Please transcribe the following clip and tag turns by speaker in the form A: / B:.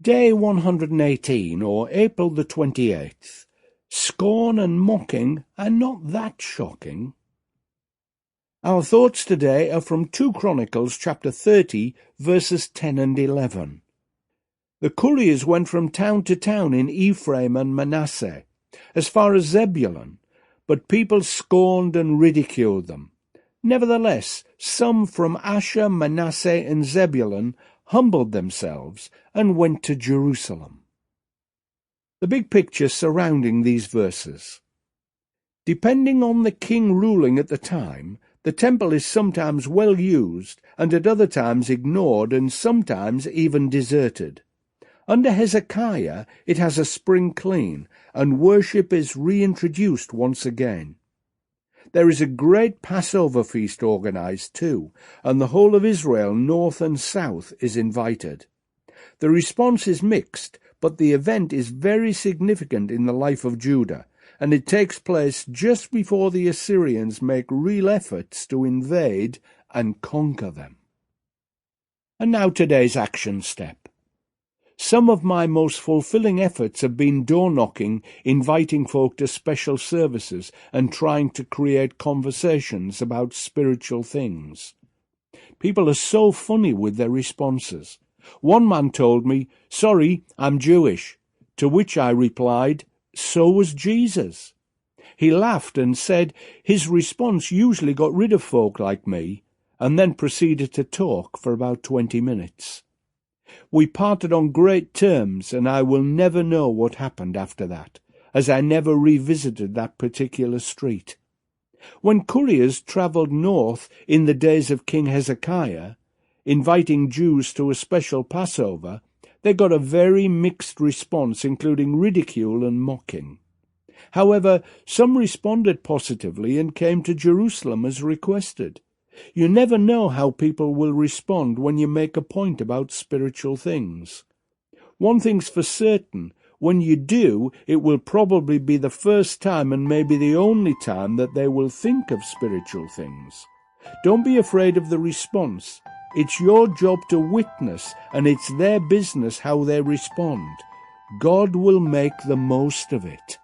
A: Day 118, or April the 28th. Scorn and mocking are not that shocking. Our thoughts today are from 2 Chronicles chapter 30, verses 10 and 11. The couriers went from town to town in Ephraim and Manasseh, as far as Zebulun, but people scorned and ridiculed them. Nevertheless, some from Asher, Manasseh and Zebulun humbled themselves and went to Jerusalem. The big picture surrounding these verses. Depending on the king ruling at the time, the temple is sometimes well used and at other times ignored and sometimes even deserted. Under Hezekiah it has a spring clean and worship is reintroduced once again. There is a great Passover feast organized too, and the whole of Israel, north and south, is invited. The response is mixed, but the event is very significant in the life of Judah, and it takes place just before the Assyrians make real efforts to invade and conquer them. And now today's action step. Some of my most fulfilling efforts have been door-knocking, inviting folk to special services, and trying to create conversations about spiritual things. People are so funny with their responses. One man told me, "Sorry, I'm Jewish," to which I replied, "So was Jesus." He laughed and said his response usually got rid of folk like me, and then proceeded to talk for about 20 minutes. We parted on great terms, and I will never know what happened after that, as I never revisited that particular street. When couriers travelled north in the days of King Hezekiah, inviting Jews to a special Passover, they got a very mixed response, including ridicule and mocking. However, some responded positively and came to Jerusalem as requested. You never know how people will respond when you make a point about spiritual things. One thing's for certain, when you do, it will probably be the first time and maybe the only time that they will think of spiritual things. Don't be afraid of the response. It's your job to witness, and it's their business how they respond. God will make the most of it.